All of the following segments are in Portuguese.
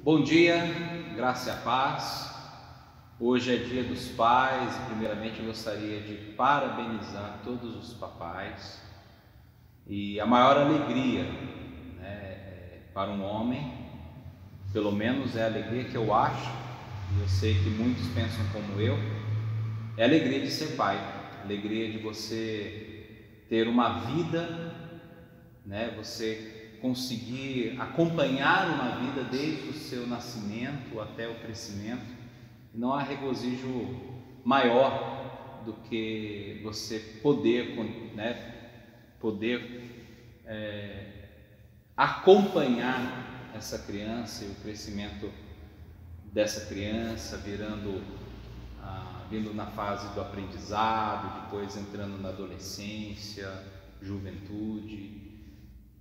Bom dia, graça e a paz. Hoje é dia dos pais e primeiramente eu gostaria de parabenizar todos os papais. E a maior alegria, para um homem, pelo menos é a alegria que eu acho, e eu sei que muitos pensam como eu, é a alegria de ser pai, a alegria de você ter uma vida, você conseguir acompanhar uma vida desde o seu nascimento até o crescimento. E não há regozijo maior do que você poder acompanhar essa criança e o crescimento dessa criança, vindo na fase do aprendizado, depois entrando na adolescência, juventude.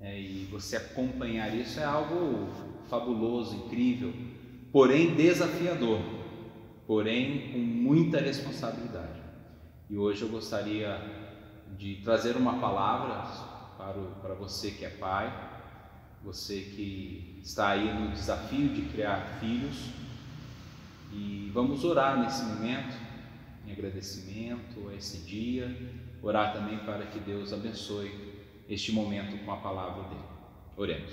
E você acompanhar isso é algo fabuloso, incrível, porém desafiador, porém com muita responsabilidade. E hoje eu gostaria de trazer uma palavra para você que é pai, você que está aí no desafio de criar filhos, e vamos orar nesse momento, em agradecimento a esse dia, orar também para que Deus abençoe este momento com a palavra dele. Oremos.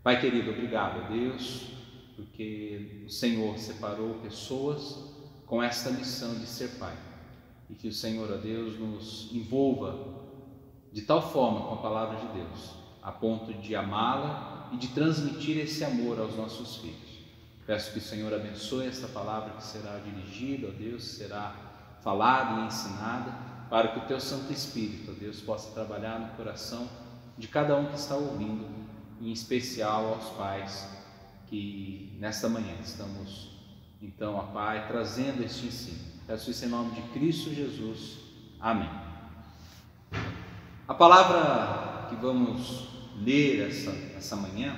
Pai querido, obrigado a Deus, porque o Senhor separou pessoas com esta missão de ser pai, e que o Senhor, ó Deus, nos envolva de tal forma com a palavra de Deus, a ponto de amá-la e de transmitir esse amor aos nossos filhos. Peço que o Senhor abençoe esta palavra que será dirigida, ó Deus, será falada e ensinada, para que o Teu Santo Espírito, ó Deus, possa trabalhar no coração de cada um que está ouvindo, em especial aos pais que nesta manhã estamos, então, ó Pai, trazendo este ensino. Peço isso em nome de Cristo Jesus. Amém. A palavra que vamos ler essa manhã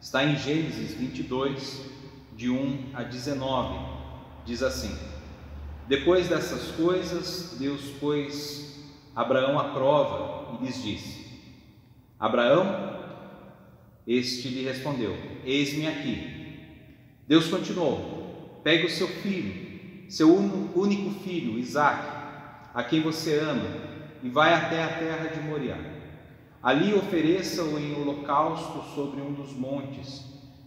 está em Gênesis 22, de 1 a 19. Diz assim: Depois dessas coisas, Deus pôs Abraão à prova e lhes disse: Abraão, este lhe respondeu: Eis-me aqui. Deus continuou: Pegue o seu filho, seu único filho, Isaque, a quem você ama, e vai até a terra de Moriá. Ali ofereça-o em holocausto sobre um dos montes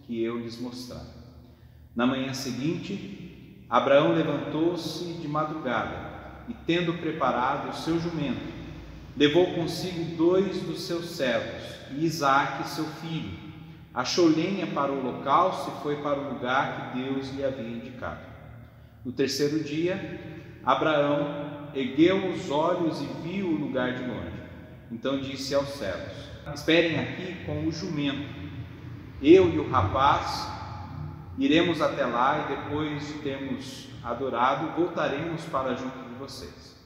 que eu lhes mostrar. Na manhã seguinte, Abraão levantou-se de madrugada e, tendo preparado o seu jumento, levou consigo 2 dos seus servos e Isaque, seu filho. Achou lenha para o holocausto e foi para o lugar que Deus lhe havia indicado. No terceiro dia, Abraão ergueu os olhos e viu o lugar de longe. Então disse aos servos: Esperem aqui com o jumento. Eu e o rapaz iremos até lá e depois de termos adorado, voltaremos para junto de vocês.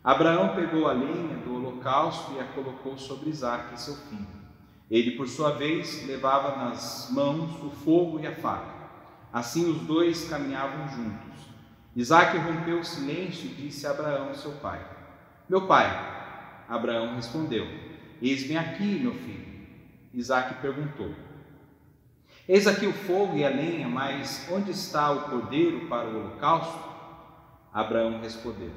Abraão pegou a lenha do holocausto e a colocou sobre Isaque, seu filho. Ele, por sua vez, levava nas mãos o fogo e a faca. Assim os dois caminhavam juntos. Isaque rompeu o silêncio e disse a Abraão, seu pai: Meu pai. Abraão respondeu: Eis-me aqui, meu filho. Isaque perguntou: Eis aqui o fogo e a lenha, mas onde está o cordeiro para o holocausto? Abraão respondeu: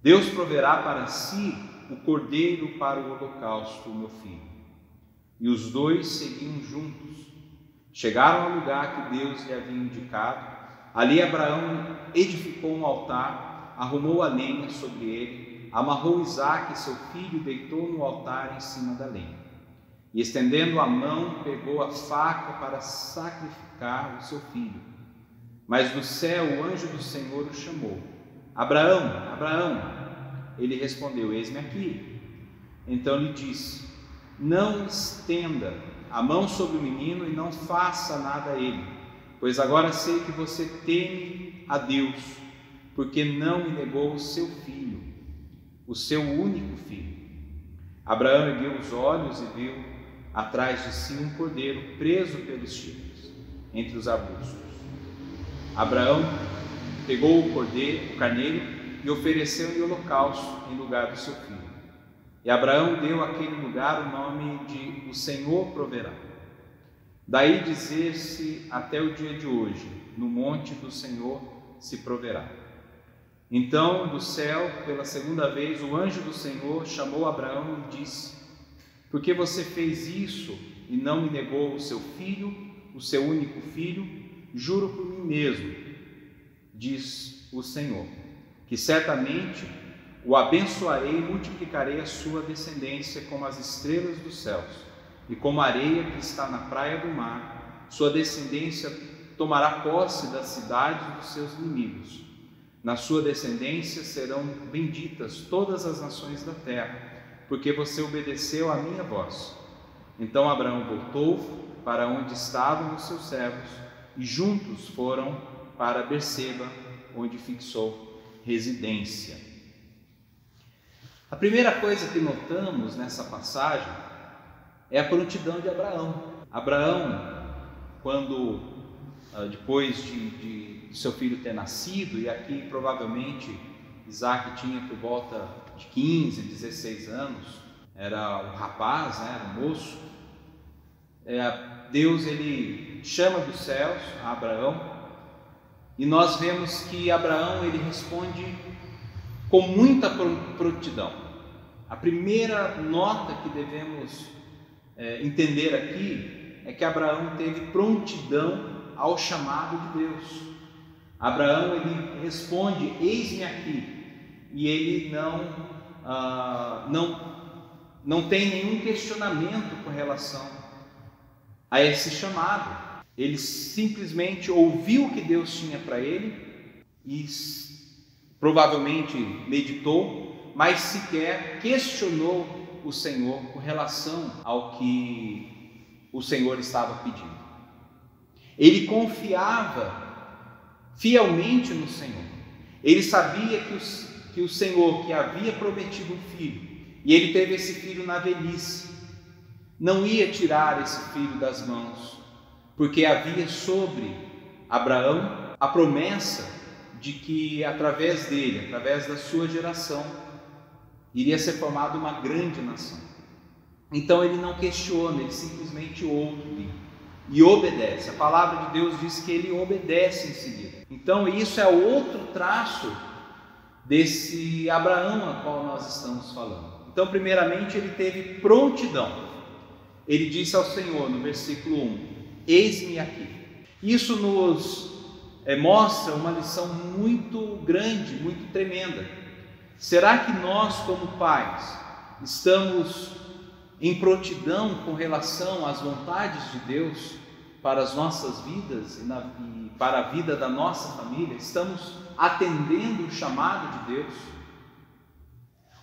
Deus proverá para si o cordeiro para o holocausto, meu filho. E os dois seguiam juntos. Chegaram ao lugar que Deus lhe havia indicado. Ali Abraão edificou um altar, arrumou a lenha sobre ele, amarrou Isaque, seu filho, e deitou no altar em cima da lenha. E estendendo a mão, pegou a faca para sacrificar o seu filho. Mas do céu o anjo do Senhor o chamou: Abraão, Abraão. Ele respondeu: Eis-me aqui. Então lhe disse: Não estenda a mão sobre o menino e não faça nada a ele, pois agora sei que você teme a Deus, porque não me negou o seu filho, o seu único filho. Abraão ergueu os olhos e viu atrás de si um cordeiro preso pelos chifres entre os arbustos. Abraão pegou o carneiro e ofereceu em holocausto em lugar do seu filho. E Abraão deu àquele lugar o nome de O Senhor Proverá. Daí dizer-se até o dia de hoje: no monte do Senhor se proverá. Então, do céu, pela segunda vez, o anjo do Senhor chamou Abraão e disse: por que você fez isso e não me negou o seu filho, o seu único filho? Juro por mim mesmo, diz o Senhor, que certamente o abençoarei e multiplicarei a sua descendência como as estrelas dos céus e como a areia que está na praia do mar. Sua descendência tomará posse das cidades dos seus inimigos. Na sua descendência serão benditas todas as nações da terra, porque você obedeceu à minha voz. Então Abraão voltou para onde estavam os seus servos e juntos foram para Berseba, onde fixou residência. A primeira coisa que notamos nessa passagem é a prontidão de Abraão. Abraão, quando depois de seu filho ter nascido, e aqui provavelmente Isaac tinha por volta de 15, 16 anos, era um rapaz, né, era um moço, Deus ele chama dos céus a Abraão, e nós vemos que Abraão ele responde com muita prontidão. A primeira nota que devemos entender aqui é que Abraão teve prontidão ao chamado de Deus. Abraão ele responde: eis-me aqui, e ele não tem nenhum questionamento com relação a esse chamado. Ele simplesmente ouviu o que Deus tinha para ele e provavelmente meditou, mas sequer questionou o Senhor com relação ao que o Senhor estava pedindo. Ele confiava fielmente no Senhor. Ele sabia que o Senhor, que havia prometido um filho, e ele teve esse filho na velhice, não ia tirar esse filho das mãos, porque havia sobre Abraão a promessa de que através dele, através da sua geração, iria ser formada uma grande nação. Então ele não questiona, ele simplesmente ouve e obedece. A palavra de Deus diz que ele obedece em seguida. Então isso é outro traço desse Abraão a qual nós estamos falando. Então primeiramente ele teve prontidão. Ele disse ao Senhor no versículo 1: eis-me aqui. Isso nos mostra uma lição muito grande, muito tremenda. Será que nós como pais estamos em prontidão com relação às vontades de Deus para as nossas vidas e para a vida da nossa família? Estamos atendendo o chamado de Deus?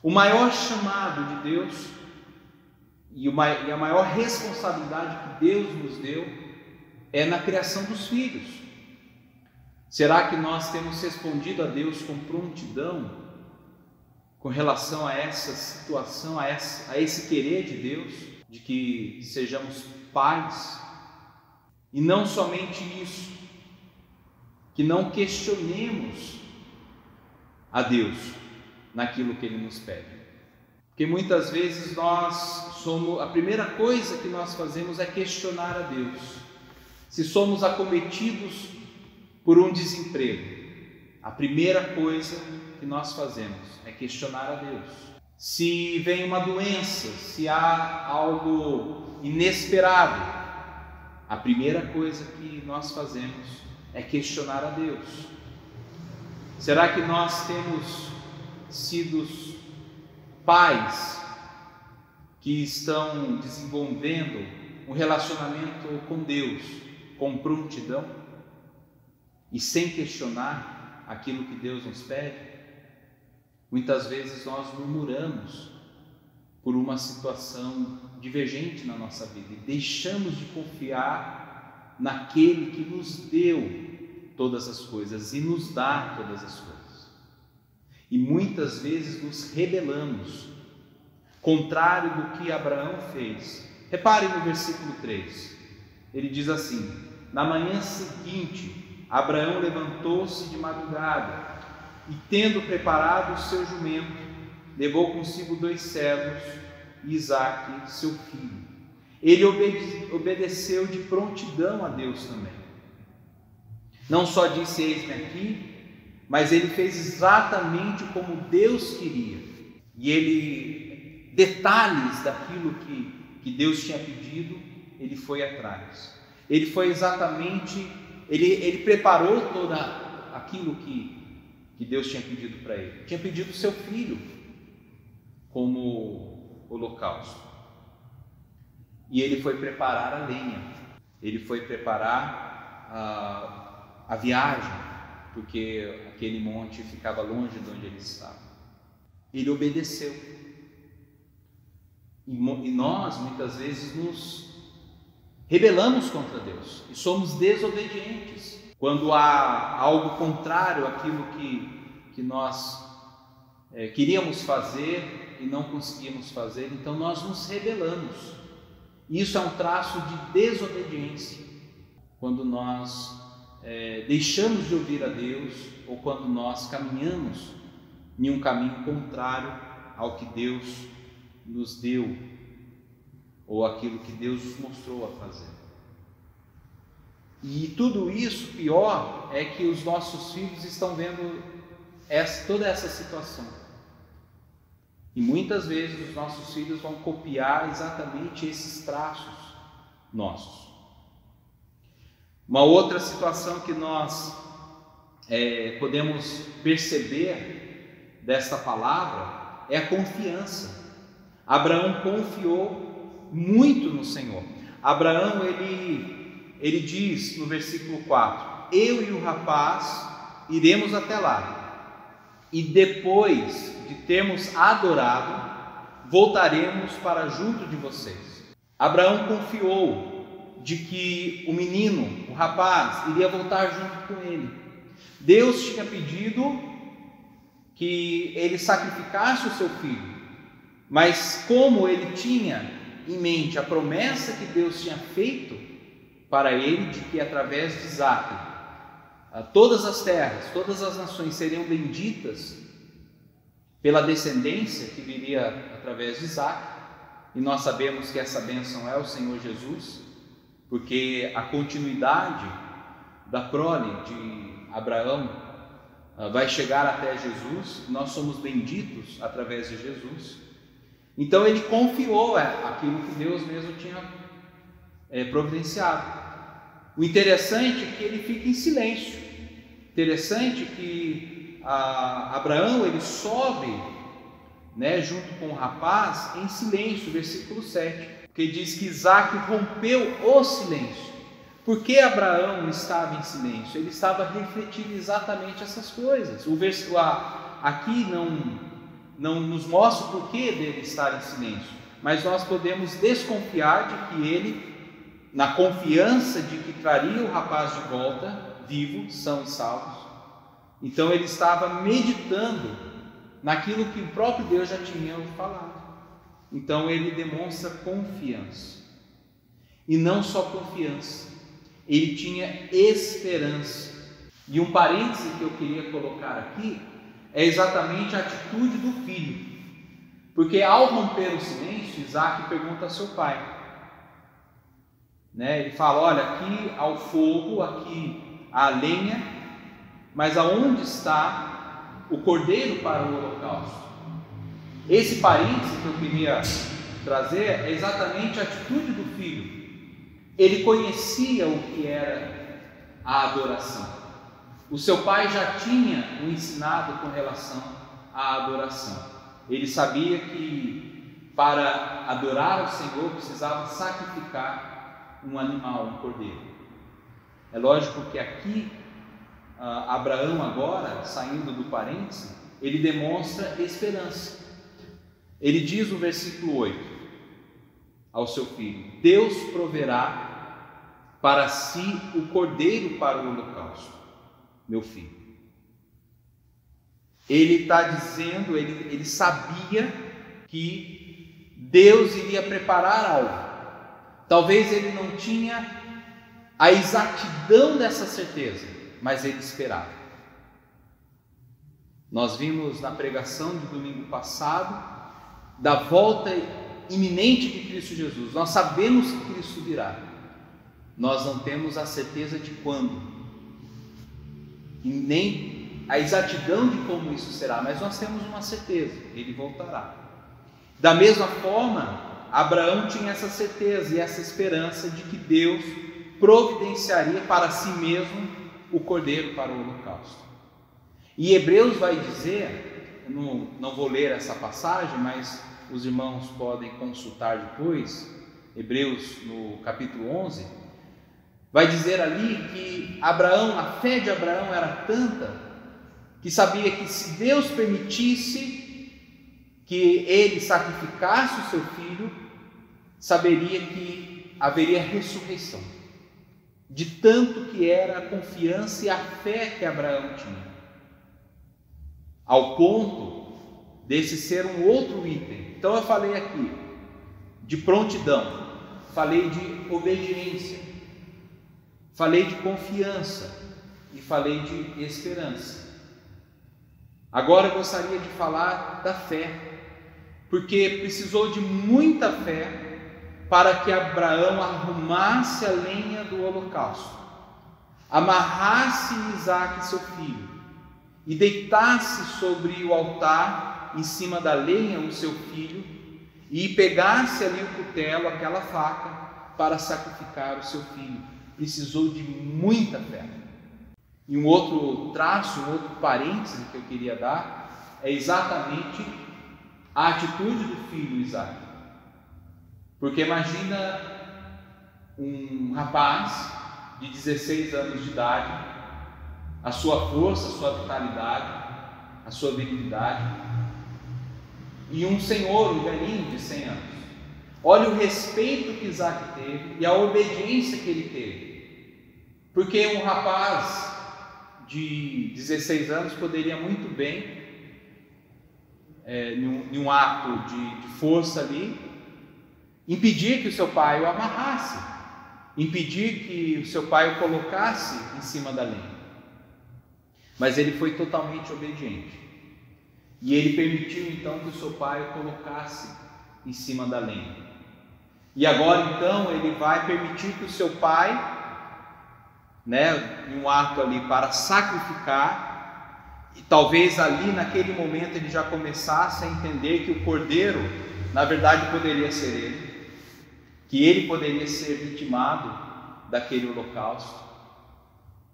O maior chamado de Deus e a maior responsabilidade que Deus nos deu é na criação dos filhos. Será que nós temos respondido a Deus com prontidão com relação a essa situação, a esse querer de Deus, de que sejamos pais? E não somente isso, que não questionemos a Deus naquilo que Ele nos pede. Porque muitas vezes a primeira coisa que nós fazemos é questionar a Deus. Se somos acometidos por um desemprego, a primeira coisa que nós fazemos é questionar a Deus. Se vem uma doença, se há algo inesperado, a primeira coisa que nós fazemos é questionar a Deus. Será que nós temos sido pais que estão desenvolvendo um relacionamento com Deus com prontidão e sem questionar aquilo que Deus nos pede? Muitas vezes nós murmuramos por uma situação divergente na nossa vida e deixamos de confiar naquele que nos deu todas as coisas e nos dá todas as coisas. E muitas vezes nos rebelamos, contrário do que Abraão fez. Repare no versículo 3, ele diz assim: na manhã seguinte, Abraão levantou-se de madrugada e, tendo preparado o seu jumento, levou consigo 2 servos e Isaque, seu filho. ele obedeceu de prontidão a Deus também. Não só disse eis-me aqui, mas ele fez exatamente como Deus queria. E ele, detalhes daquilo que Deus tinha pedido, ele foi atrás. Ele foi exatamente, ele preparou todo aquilo que Deus tinha pedido para ele. Tinha pedido o seu filho como holocausto. E ele foi preparar a lenha, ele foi preparar a viagem, porque aquele monte ficava longe de onde ele estava. Ele obedeceu. E nós, muitas vezes, nos rebelamos contra Deus e somos desobedientes quando há algo contrário àquilo que nós queríamos fazer e não conseguimos fazer. Então nós nos rebelamos. Isso é um traço de desobediência, quando nós deixamos de ouvir a Deus, ou quando nós caminhamos em um caminho contrário ao que Deus nos deu, ou aquilo que Deus nos mostrou a fazer. E tudo isso, pior, é que os nossos filhos estão vendo toda essa situação. E muitas vezes os nossos filhos vão copiar exatamente esses traços nossos. Uma outra situação que nós podemos perceber desta palavra é a confiança. Abraão confiou muito no Senhor. Abraão, ele diz no versículo 4: eu e o rapaz iremos até lá, e depois de termos adorado, voltaremos para junto de vocês. Abraão confiou de que o menino, o rapaz, iria voltar junto com ele. Deus tinha pedido que ele sacrificasse o seu filho, mas como ele tinha em mente a promessa que Deus tinha feito para ele, de que através de Isaque todas as terras, todas as nações seriam benditas pela descendência que viria através de Isaque, e nós sabemos que essa bênção é o Senhor Jesus, porque a continuidade da prole de Abraão vai chegar até Jesus, nós somos benditos através de Jesus. Então ele confiou aquilo que Deus mesmo tinha providenciado. O interessante é que ele fica em silêncio. Interessante que Abraão, ele sobe, junto com o rapaz, em silêncio, versículo 7, que diz que Isaque rompeu o silêncio. Por que Abraão estava em silêncio? Ele estava refletindo exatamente essas coisas. Aqui não nos mostra o porquê dele estar em silêncio, mas nós podemos desconfiar de que ele, na confiança de que traria o rapaz de volta, vivo, são e salvos, então ele estava meditando naquilo que o próprio Deus já tinha falado. Então ele demonstra confiança, e não só confiança, ele tinha esperança. E um parêntese que eu queria colocar aqui é exatamente a atitude do filho, porque ao romper o silêncio, Isaque pergunta a seu pai, ele fala: olha, aqui há o fogo, aqui há a lenha, mas aonde está o cordeiro para o holocausto? Esse parêntese que eu queria trazer é exatamente a atitude do filho. Ele conhecia o que era a adoração. O seu pai já tinha o ensinado com relação à adoração. Ele sabia que para adorar ao Senhor precisava sacrificar um animal, um cordeiro. É lógico que aqui Abraão, agora saindo do parêntese, ele demonstra esperança. Ele diz no versículo 8 ao seu filho: Deus proverá para si o cordeiro para o holocausto, meu filho. Ele está dizendo, ele sabia que Deus iria preparar algo. Talvez ele não tinha a exatidão dessa certeza, mas ele esperava. Nós vimos na pregação de domingo passado da volta iminente de Cristo Jesus. Nós sabemos que Cristo virá. Nós não temos a certeza de quando, e nem a exatidão de como isso será, mas nós temos uma certeza: Ele voltará. Da mesma forma, Abraão tinha essa certeza e essa esperança de que Deus providenciaria para si mesmo o cordeiro para o holocausto. E Hebreus vai dizer, não vou ler essa passagem, mas os irmãos podem consultar depois, Hebreus no capítulo 11, vai dizer ali que Abraão, a fé de Abraão era tanta, que sabia que se Deus permitisse que ele sacrificasse o seu filho, saberia que haveria ressurreição, de tanto que era a confiança e a fé que Abraão tinha, ao ponto desse ser um outro item. Então eu falei aqui de prontidão, falei de obediência, falei de confiança e falei de esperança. Agora eu gostaria de falar da fé, porque precisou de muita fé para que Abraão arrumasse a lenha do holocausto, amarrasse Isaque, seu filho, e deitasse sobre o altar, em cima da lenha, o seu filho, e pegasse ali o cutelo, aquela faca, para sacrificar o seu filho. Precisou de muita fé. E um outro traço, um outro parêntese que eu queria dar, é exatamente a atitude do filho Isaque. Porque imagina um rapaz de 16 anos de idade, a sua força, a sua vitalidade, a sua virilidade, e um senhor, um velhinho de 100 anos. Olha o respeito que Isaque teve e a obediência que ele teve. Porque um rapaz de 16 anos poderia muito bem, em um ato de força ali, impedir que o seu pai o amarrasse, impedir que o seu pai o colocasse em cima da lenha. Mas ele foi totalmente obediente. E ele permitiu então que o seu pai o colocasse em cima da lenha. E agora então ele vai permitir que o seu pai, em um ato ali para sacrificar, e talvez ali naquele momento ele já começasse a entender que o cordeiro, na verdade, poderia ser ele, que ele poderia ser vitimado daquele holocausto.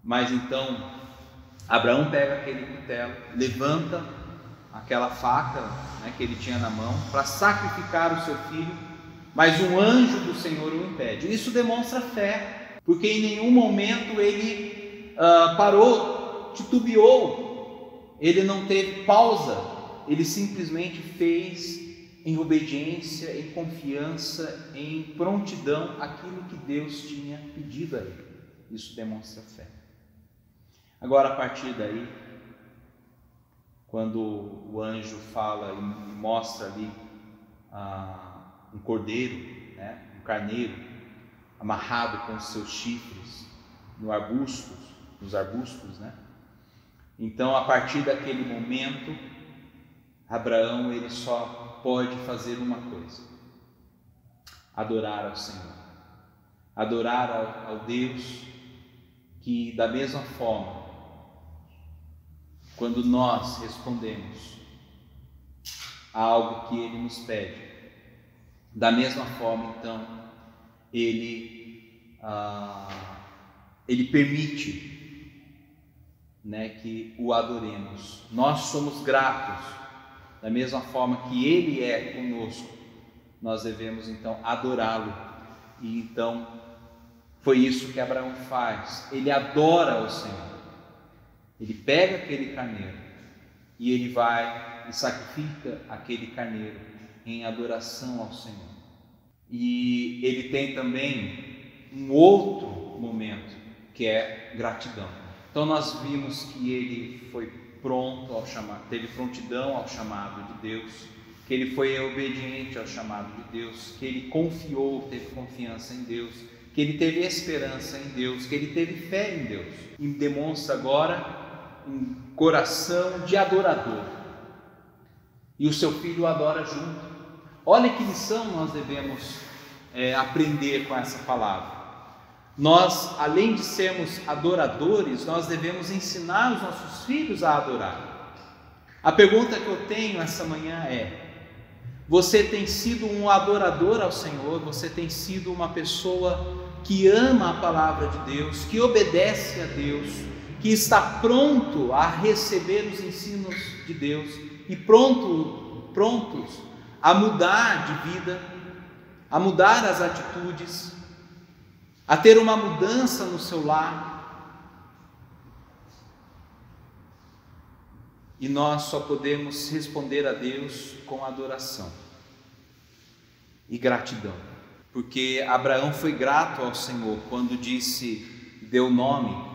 Mas então Abraão pega aquele cutelo, levanta aquela faca, que ele tinha na mão, para sacrificar o seu filho, mas um anjo do Senhor o impede. Isso demonstra fé, porque em nenhum momento ele parou, titubeou, ele não teve pausa, ele simplesmente fez em obediência, em confiança, em prontidão aquilo que Deus tinha pedido a ele. Isso demonstra fé. Agora, a partir daí, quando o anjo fala e mostra ali um cordeiro, um carneiro, amarrado com os seus chifres nos arbustos, então a partir daquele momento, Abraão ele só pode fazer uma coisa: adorar ao Senhor, adorar ao Deus que, da mesma forma, quando nós respondemos a algo que Ele nos pede, da mesma forma, então, Ele permite, que o adoremos. Nós somos gratos, da mesma forma que Ele é conosco, nós devemos então adorá-lo. E então, foi isso que Abraão faz, ele adora o Senhor. Ele pega aquele carneiro e ele vai e sacrifica aquele carneiro em adoração ao Senhor. E ele tem também um outro momento, que é gratidão. Então nós vimos que ele foi pronto ao chamado, teve prontidão ao chamado de Deus, que ele foi obediente ao chamado de Deus, que ele confiou, teve confiança em Deus, que ele teve esperança em Deus, que ele teve fé em Deus. E demonstra agora um coração de adorador. E o seu filho o adora junto. Olha que lição nós devemos aprender com essa palavra. Nós, além de sermos adoradores, nós devemos ensinar os nossos filhos a adorar. A pergunta que eu tenho essa manhã é: você tem sido um adorador ao Senhor? Você tem sido uma pessoa que ama a palavra de Deus, que obedece a Deus, que está pronto a receber os ensinos de Deus e prontos a mudar de vida, a mudar as atitudes, a ter uma mudança no seu lar? E nós só podemos responder a Deus com adoração e gratidão, porque Abraão foi grato ao Senhor quando deu nome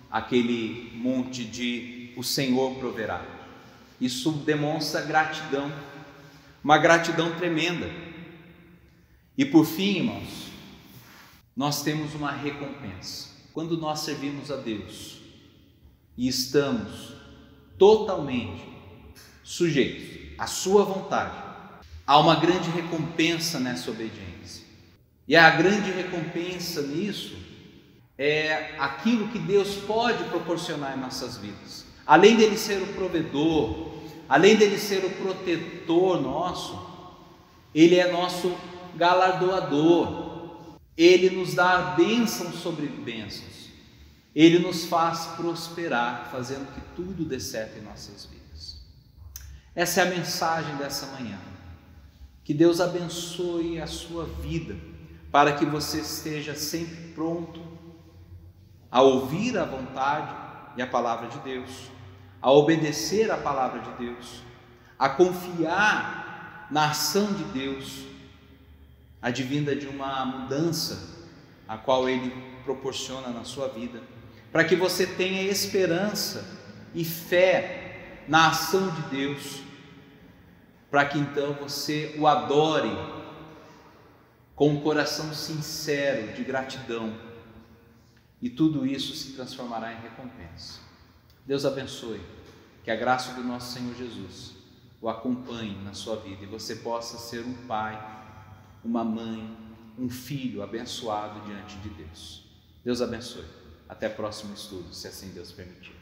àquele monte de o Senhor proverá. Isso demonstra gratidão, uma gratidão tremenda. E por fim, irmãos, nós temos uma recompensa. Quando nós servimos a Deus e estamos totalmente sujeitos à sua vontade, há uma grande recompensa nessa obediência. E a grande recompensa nisso é aquilo que Deus pode proporcionar em nossas vidas. Além dele ser o provedor, além dele ser o protetor nosso, ele é nosso galardoador. Ele nos dá bênçãos sobre bênçãos. Ele nos faz prosperar, fazendo que tudo dê certo em nossas vidas. Essa é a mensagem dessa manhã. Que Deus abençoe a sua vida, para que você esteja sempre pronto a ouvir a vontade e a palavra de Deus, a obedecer a palavra de Deus, a confiar na ação de Deus, advinda de uma mudança a qual Ele proporciona na sua vida, para que você tenha esperança e fé na ação de Deus, para que então você o adore com um coração sincero de gratidão, e tudo isso se transformará em recompensa. Deus abençoe, que a graça do nosso Senhor Jesus o acompanhe na sua vida e você possa ser um pai, uma mãe, um filho abençoado diante de Deus. Deus abençoe. Até o próximo estudo, se assim Deus permitir.